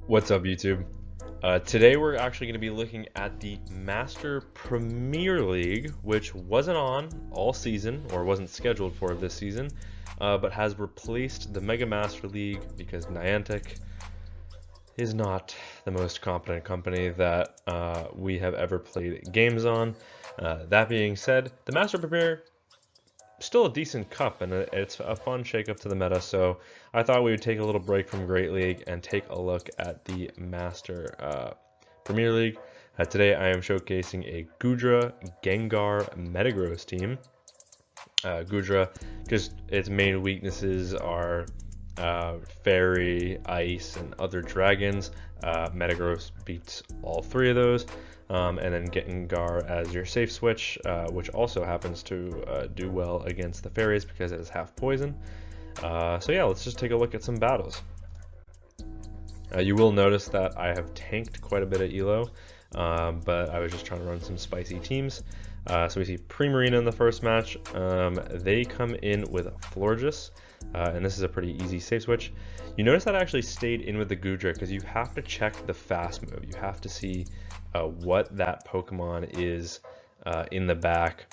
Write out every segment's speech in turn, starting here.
What's up, YouTube? Today we're actually going to be looking at the Master Premier League, which wasn't on all season, or wasn't scheduled for this season, but has replaced the Mega Master League because Niantic is not the most competent company that we have ever played games on. That being said, the Master Premier still a decent cup, and it's a fun shake-up to the meta, so I thought we would take a little break from Great League and take a look at the Master Premier League. Today I am showcasing a Goodra, Gengar, Metagross team. Goodra, just its main weaknesses are Fairy, Ice, and other dragons. Metagross beats all three of those. And then Gengar as your safe switch, which also happens to do well against the fairies because it is half poison. So yeah, let's just take a look at some battles. You will notice that I have tanked quite a bit of elo, but I was just trying to run some spicy teams. So we see Primarina in the first match. They come in with Florges, and this is a pretty easy safe switch. You notice that I actually stayed in with the Goodra because you have to check the fast move. You have to see what that Pokemon is in the back,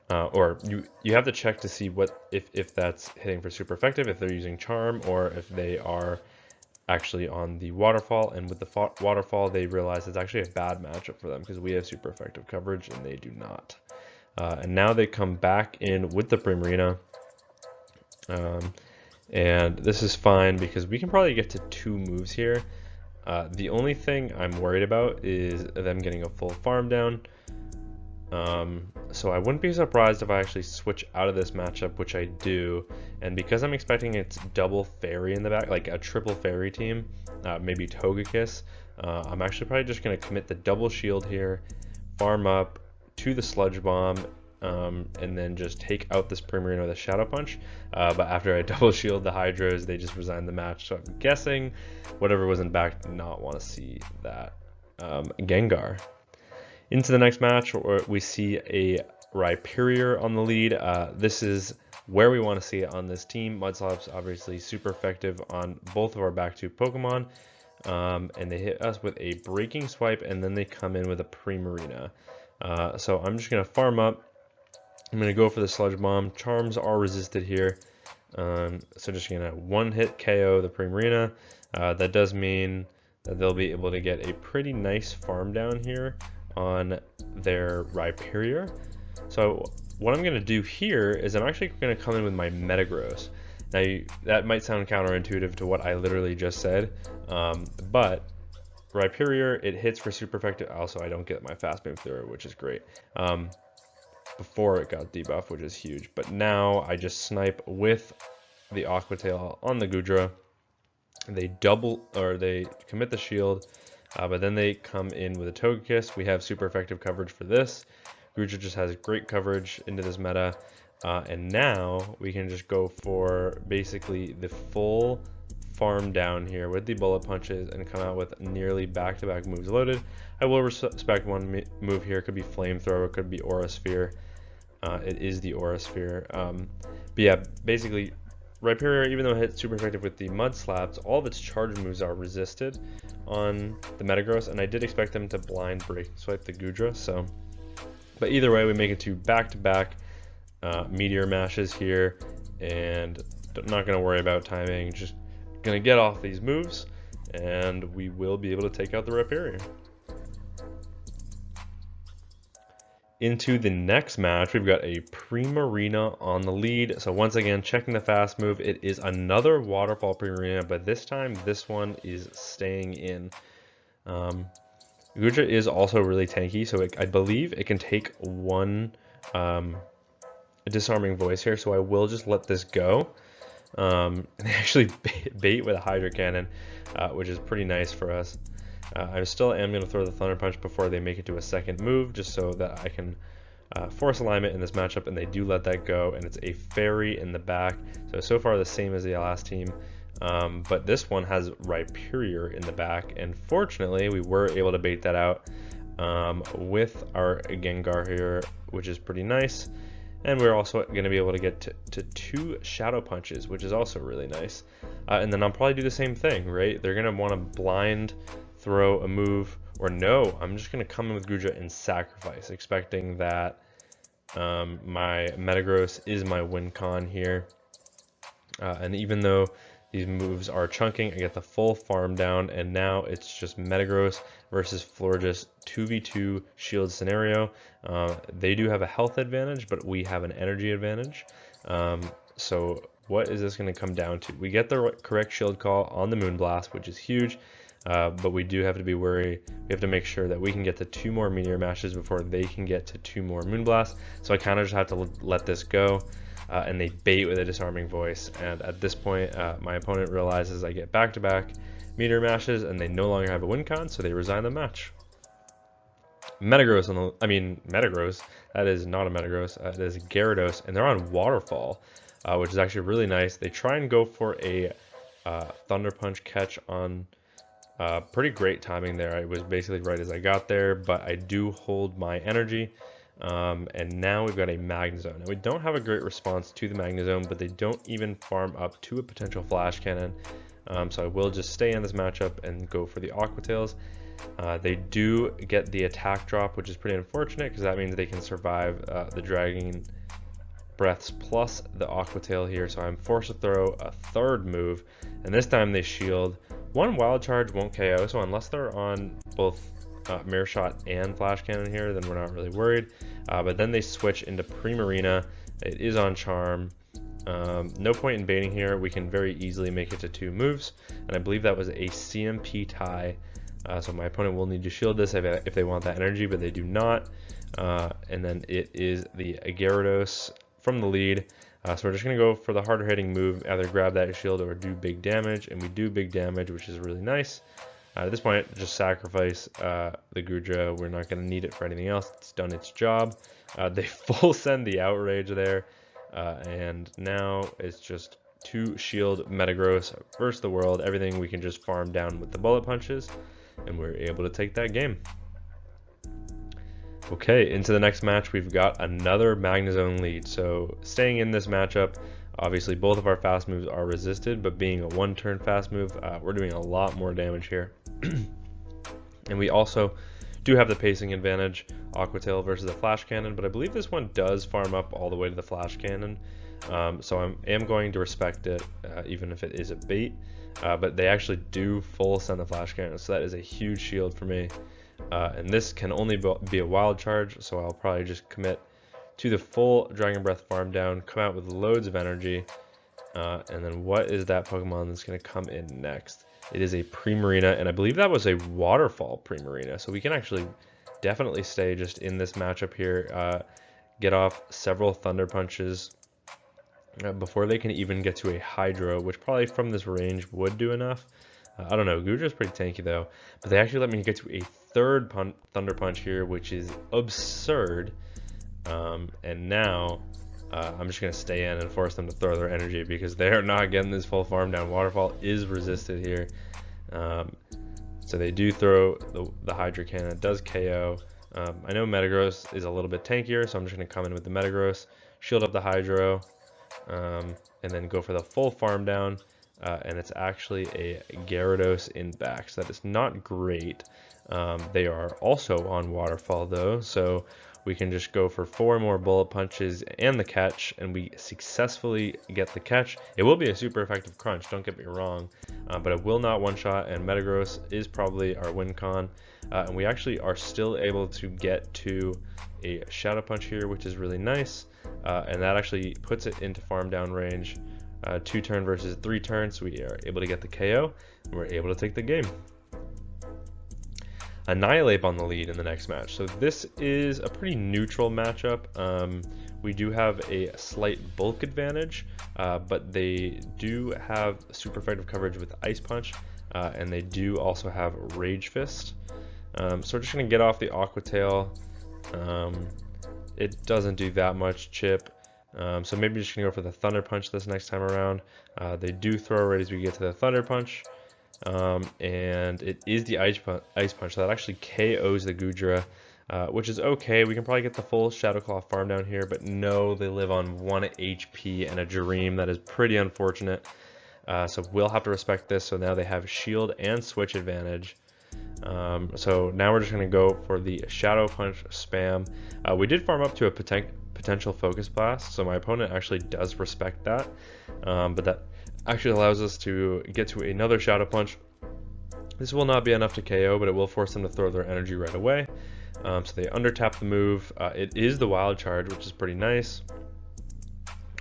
or you have to check to see what if that's hitting for super effective, if they're using Charm, or if they are actually on the Waterfall. And with the Waterfall, they realize it's actually a bad matchup for them because we have super effective coverage and they do not. And now they come back in with the Primarina. And this is fine because we can probably get to 2 moves here. The only thing I'm worried about is them getting a full farm down. So I wouldn't be surprised if I actually switch out of this matchup, which I do. And because I'm expecting it's double fairy in the back, like a triple fairy team, maybe Togekiss, I'm actually probably just going to commit the double shield here, farm up to the sludge bomb, and then just take out this Primarina with a Shadow Punch. But after I double shield the Hydros, they just resign the match. So I'm guessing whatever was in back did not want to see that Gengar. Into the next match, we see a Rhyperior on the lead. This is where we want to see it on this team. Mudslap's obviously super effective on both of our back 2 Pokemon. And they hit us with a Breaking Swipe, and then they come in with a Primarina. So I'm just going to farm up. I'm going to go for the Sludge Bomb. Charms are resisted here. So just going to one-hit KO the Primarina. That does mean that they'll be able to get a pretty nice farm down here on their Rhyperior. So what I'm going to do here is I'm actually going to come in with my Metagross. Now that might sound counterintuitive to what I literally just said, but Rhyperior, it hits for super effective. Also, I don't get my fast move through it, which is great. Before it got debuffed, which is huge, but now I just snipe with the Aqua Tail on the Goodra. They they commit the shield, but then they come in with a Togekiss. We have super effective coverage for this. Goodra just has great coverage into this meta, and now we can just go for basically the full farm down here with the bullet punches and come out with nearly back-to-back moves loaded. I will respect one move here. It could be Flamethrower, it could be Aura Sphere. It is the Aura Sphere. But yeah, basically Rhyperior, even though it hits super effective with the Mud Slaps, all of its charge moves are resisted on the Metagross, and I did expect them to blind break swipe the Goodra. So, but either way, we make it to back-to-back Meteor Mashes here, and not going to worry about timing. Just going to get off these moves, and we will be able to take out the Rhyperior. Into the next match, we've got a Primarina on the lead. So once again, checking the fast move, it is another Waterfall Primarina, but this time this one is staying in. Goodra is also really tanky, so I believe it can take one Disarming Voice here, so I will just let this go. And they actually bait with a Hydro Cannon, which is pretty nice for us. I still am going to throw the Thunder Punch before they make it to a second move, just so that I can force alignment in this matchup, and they do let that go, and it's a Fairy in the back. So far the same as the last team, but this one has Rhyperior in the back, and fortunately we were able to bait that out with our Gengar here, which is pretty nice. And we're also going to be able to get to 2 Shadow Punches, which is also really nice. And then I'll probably do the same thing, right? They're going to want to blind throw a move, or no, I'm just going to come in with Goodra and sacrifice, expecting that my Metagross is my win con here. And even though these moves are chunking, I get the full farm down, and now it's just Metagross versus Florges 2v2 shield scenario. They do have a health advantage, but we have an energy advantage. So what is this going to come down to? We get the correct shield call on the Moonblast, which is huge, but we do have to be worried. We have to make sure that we can get to 2 more Meteor Mashes before they can get to 2 more Moonblasts. So I kind of just have to let this go. And they bait with a Disarming Voice, and at this point my opponent realizes I get back-to-back Meteor Mashes and they no longer have a win con, so they resign the match. Metagross Metagross, that is not a Metagross, that is Gyarados, and they're on Waterfall, which is actually really nice. They try and go for a Thunder Punch catch on pretty great timing there. I was basically right as I got there, but I do hold my energy. And now we've got a Magnezone. And we don't have a great response to the Magnezone, but they don't even farm up to a potential Flash Cannon. So I will just stay in this matchup and go for the Aqua Tails. They do get the attack drop, which is pretty unfortunate because that means they can survive the Dragon Breaths plus the Aqua Tail here. So I'm forced to throw a third move, and this time they shield. One Wild Charge won't KO, so unless they're on both Mirror Shot and Flash Cannon here, then we're not really worried. But then they switch into Primarina. It is on Charm. No point in baiting here. We can very easily make it to 2 moves, and I believe that was a CMP tie. So my opponent will need to shield this if they want that energy, but they do not. And then it is the Gyarados from the lead. So we're just going to go for the harder hitting move, either grab that shield or do big damage, and we do big damage, which is really nice. At this point, just sacrifice the Goodra. We're not going to need it for anything else. It's done its job. They full send the Outrage there, and now it's just 2 shield Metagross versus the world. Everything we can just farm down with the bullet punches, and we're able to take that game. Okay, into the next match, we've got another Magnezone lead. So staying in this matchup, obviously both of our fast moves are resisted, but being a 1-turn fast move, we're doing a lot more damage here. And we also do have the pacing advantage, Aqua Tail versus the Flash Cannon, but I believe this one does farm up all the way to the Flash Cannon. So I am going to respect it, even if it is a bait. But they actually do full send the Flash Cannon, so that is a huge shield for me. And this can only be a Wild Charge, so I'll probably just commit to the full Dragon Breath farm down, come out with loads of energy. And then what is that Pokemon that's going to come in next? It is a Primarina, and I believe that was a Waterfall Primarina, so we can actually definitely stay just in this matchup here, get off several Thunder Punches before they can even get to a Hydro, which probably from this range would do enough. I don't know, Goodra's pretty tanky though, but they actually let me get to a third Thunder Punch here, which is absurd. And now I'm just going to stay in and force them to throw their energy because they are not getting this full farm down. Waterfall is resisted here. So they do throw the Hydro Cannon. It does KO. I know Metagross is a little bit tankier, so I'm just going to come in with the Metagross, shield up the Hydro, and then go for the full farm down. And it's actually a Gyarados in back, so that is not great. They are also on Waterfall though, so we can just go for 4 more bullet punches and the catch, and we successfully get the catch. It will be a super effective crunch, don't get me wrong, but it will not one-shot, and Metagross is probably our win con. And we actually are still able to get to a Shadow Punch here, which is really nice, and that actually puts it into farm down range. 2 turn versus 3 turns, so we are able to get the KO, and we're able to take the game. Annihilape on the lead in the next match. So this is a pretty neutral matchup. We do have a slight bulk advantage, but they do have super effective coverage with Ice Punch, and they do also have Rage Fist. So we're just going to get off the Aqua Tail. It doesn't do that much chip. So maybe just gonna go for the Thunder Punch this next time around. They do throw right as we get to the Thunder Punch, and it is the Ice Punch, so that actually KOs the Goodra. which is okay. We can probably get the full Shadow Claw farm down here, but no, they live on 1 HP and a Dream. That is pretty unfortunate. So we'll have to respect this. So now they have shield and switch advantage. So now we're just going to go for the Shadow Punch spam. We did farm up to a potential Focus Blast, so my opponent actually does respect that. But that actually allows us to get to another Shadow Punch. This will not be enough to KO, but it will force them to throw their energy right away. So they undertap the move. It is the Wild Charge, which is pretty nice.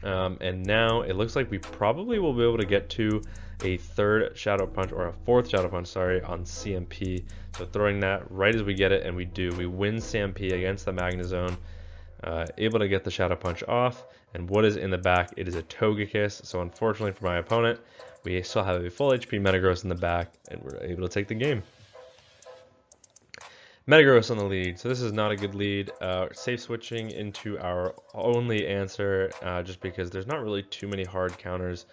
And now it looks like we probably will be able to get to a third Shadow Punch, or a fourth Shadow Punch, sorry, on CMP. So throwing that right as we get it, and we do. We win CMP against the Magnezone, able to get the Shadow Punch off. And what is in the back? It is a Togekiss. So unfortunately for my opponent, we still have a full HP Metagross in the back, and we're able to take the game. Metagross on the lead, so this is not a good lead. Safe switching into our only answer, just because there's not really too many hard counters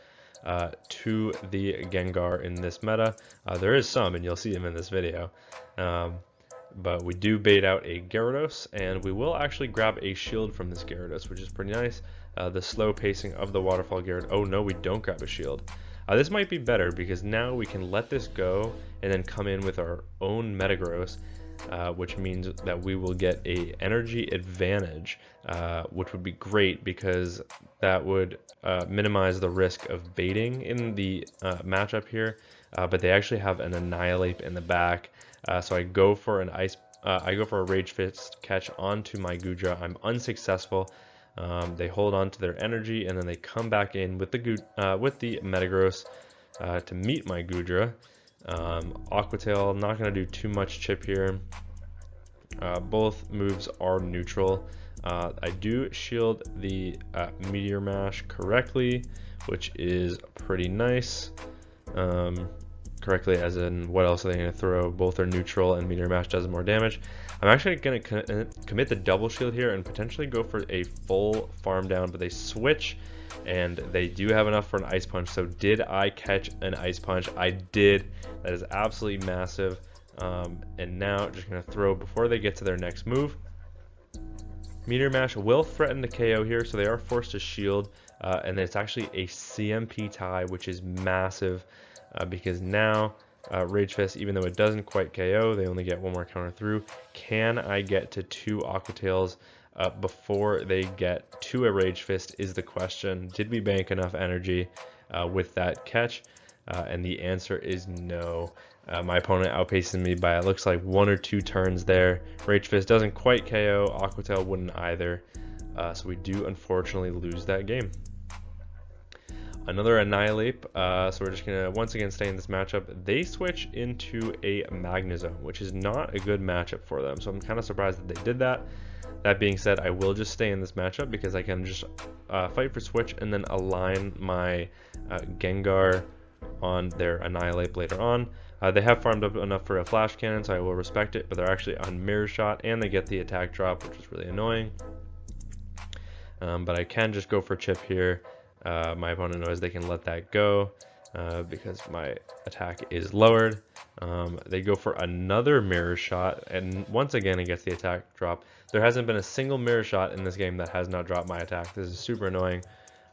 to the Gengar in this meta. There is some, and you'll see them in this video. But we do bait out a Gyarados, and we will actually grab a shield from this Gyarados, which is pretty nice. The slow pacing of the Waterfall Gyarados. Oh no, we don't grab a shield. This might be better, because now we can let this go and then come in with our own Metagross, which means that we will get a energy advantage, which would be great, because that would minimize the risk of baiting in the matchup here. But they actually have an Annihilape in the back, so I go for an I go for a Rage Fist catch onto my Goodra. I'm unsuccessful. They hold on to their energy, and then they come back in with the Metagross to meet my Goodra. Aqua Tail, not going to do too much chip here. Both moves are neutral. I do shield the Meteor Mash correctly, which is pretty nice. Correctly as in, what else are they going to throw? Both are neutral, and Meteor Mash does more damage. I'm actually going to commit the double shield here and potentially go for a full farm down, but they switch, and they do have enough for an Ice Punch. So did I catch an Ice Punch? I did. That is absolutely massive. And now just going to throw before they get to their next move. Meteor Mash will threaten the KO here, so they are forced to shield, and it's actually a CMP tie, which is massive, because now Rage Fist, even though it doesn't quite KO, they only get one more counter through. Can I get to 2 Aqua Tails before they get to a Rage Fist is the question. Did we bank enough energy with that catch? And the answer is no. My opponent outpaces me by, it looks like, 1 or 2 turns there. Rage Fist doesn't quite KO, Aqua Tail wouldn't either. So we do unfortunately lose that game. Another Annihilape, so we're just going to once again stay in this matchup. They switch into a Magnezone, which is not a good matchup for them, so I'm kind of surprised that they did that. That being said, I will just stay in this matchup because I can just fight for switch and then align my Gengar on their Annihilape later on. They have farmed up enough for a Flash Cannon, so I will respect it, but they're actually on Mirror Shot, and they get the attack drop, which is really annoying. But I can just go for chip here. My opponent knows they can let that go because my attack is lowered. They go for another Mirror Shot, and once again it gets the attack drop. There hasn't been a single Mirror Shot in this game that has not dropped my attack. This is super annoying.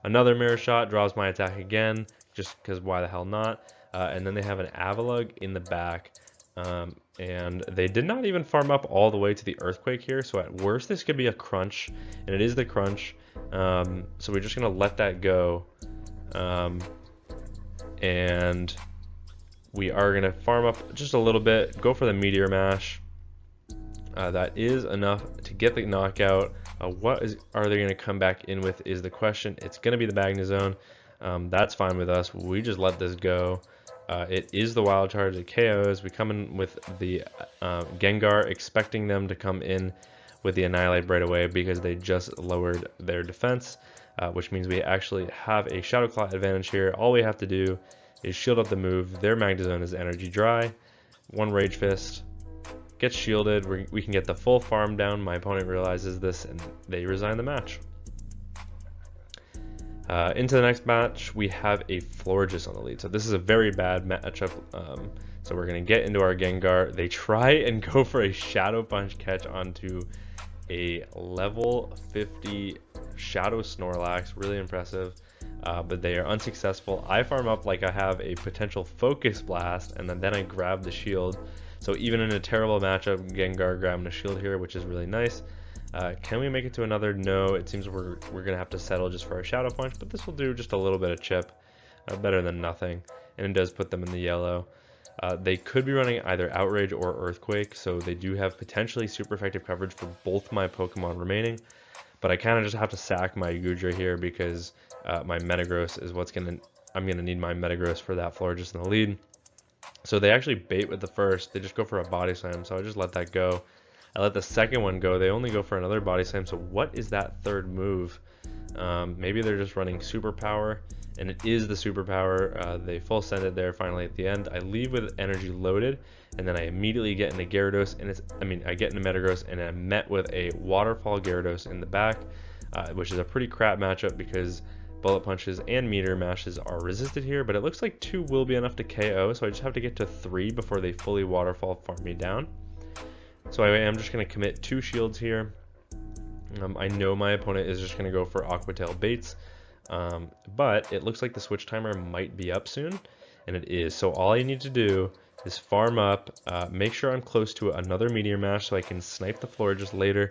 Another Mirror Shot drops my attack again, just because why the hell not? And then they have an Avalugg in the back, and they did not even farm up all the way to the Earthquake here, so at worst this could be a crunch, and it is the crunch. So we're just going to let that go, and we are going to farm up just a little bit, go for the Meteor Mash. That is enough to get the knockout. Are they going to come back in with is the question. It's going to be the Magnezone. That's fine with us. We just let this go. It is the Wild Charge. It KOs. We come in with the Gengar, expecting them to come in with the Annihilape right away because they just lowered their defense, which means we actually have a Shadow Claw advantage here. All we have to do is shield up the move. Their Magnezone is energy dry. One Rage Fist gets shielded. We can get the full farm down. My opponent realizes this and they resign the match. Into the next match, we have a Florges on the lead. So this is a very bad matchup. So we're going to get into our Gengar. They try and go for a Shadow Punch catch onto a level 50 Shadow Snorlax. Really impressive. But they are unsuccessful. I farm up like I have a potential Focus Blast, and then I grab the shield. So even in a terrible matchup, Gengar grabbing a shield here, which is really nice. Can we make it to another? No, it seems we're gonna have to settle just for a Shadow Punch, but this will do just a little bit of chip, better than nothing, and it does put them in the yellow. They could be running either Outrage or Earthquake, so they do have potentially super effective coverage for both my Pokemon remaining, but I kind of just have to sack my Goodra here because my Metagross is I'm gonna need my Metagross for that Florges in the lead. So they actually bait with the first, they just go for a Body Slam, so I just let that go. I let the second one go, they only go for another Body Slam, so what is that third move? Maybe they're just running Superpower, and it is the Superpower. They full send it there finally at the end. I leave with energy loaded, and then I immediately get into Gyarados, and I get into Metagross, and I'm met with a Waterfall Gyarados in the back, which is a pretty crap matchup because Bullet Punches and Meteor Mashes are resisted here, but it looks like 2 will be enough to KO, so I just have to get to 3 before they fully Waterfall farm me down. So I am just going to commit 2 shields here. I know my opponent is just going to go for Aqua Tail Baits, but it looks like the switch timer might be up soon, and it is. So all I need to do is farm up, make sure I'm close to another Meteor Mash so I can snipe the Florges later,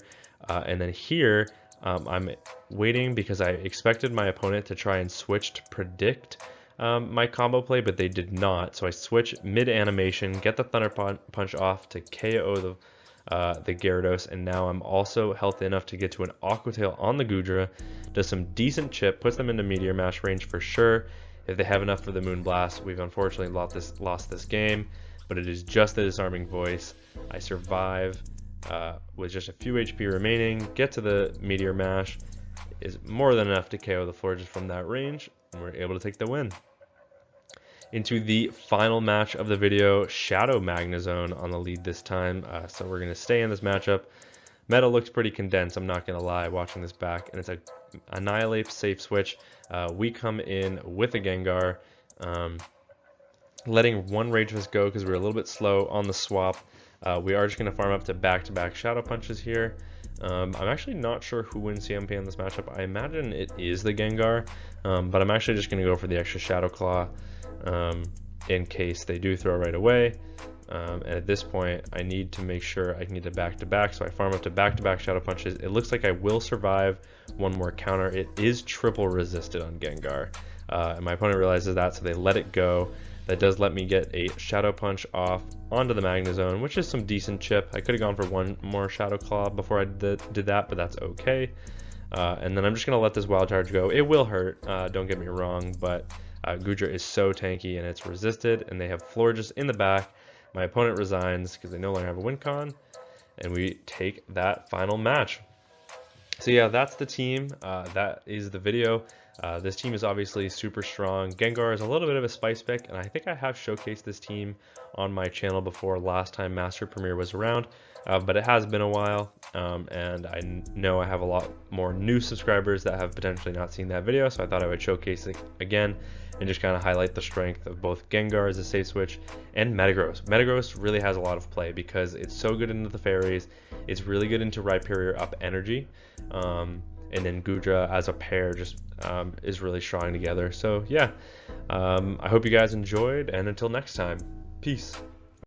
and then here I'm waiting because I expected my opponent to try and switch to predict my combo play, but they did not. So I switch mid-animation, get the Thunder Punch off to KO the Gyarados, and now I'm also healthy enough to get to an Aqua Tail on the Goodra, does some decent chip, puts them into Meteor Mash range for sure. If they have enough for the Moon Blast, we've unfortunately lost this game, but it is just the Disarming Voice. I survive with just a few HP remaining, get to the Meteor Mash, is more than enough to KO the Florges from that range, and we're able to take the win. Into the final match of the video, Shadow Magnezone on the lead this time, so we're going to stay in this matchup. Meta looks pretty condensed, I'm not going to lie, watching this back, and it's a Annihilape safe switch. We come in with a Gengar, letting one Rage Fist go because we're a little bit slow on the swap. We are just going to farm up to back-to-back Shadow Punches here. I'm actually not sure who wins CMP in this matchup. I imagine it is the Gengar, but I'm actually just going to go for the extra Shadow Claw in case they do throw right away. And at this point, I need to make sure I can get to back-to-back, so I farm up to back-to-back Shadow Punches. It looks like I will survive one more counter. It is triple resisted on Gengar, and my opponent realizes that, so they let it go. That does let me get a Shadow Punch off onto the Magnezone, which is some decent chip. I could have gone for one more Shadow Claw before I did that, but that's okay. And then I'm just going to let this Wild Charge go. It will hurt, don't get me wrong, but Goodra is so tanky and it's resisted, and they have Florges in the back. My opponent resigns because they no longer have a win con, and we take that final match. So yeah, that's the team. That is the video. This team is obviously super strong. Gengar is a little bit of a spice pick, and I think I have showcased this team on my channel before last time Master Premier was around, but it has been a while, and I know I have a lot more new subscribers that have potentially not seen that video, so I thought I would showcase it again and just kind of highlight the strength of both Gengar as a safe switch and Metagross. Metagross really has a lot of play because it's so good into the fairies, it's really good into Rhyperior up energy, and then Goodra as a pair just is really strong together. So yeah, I hope you guys enjoyed, and until next time, peace.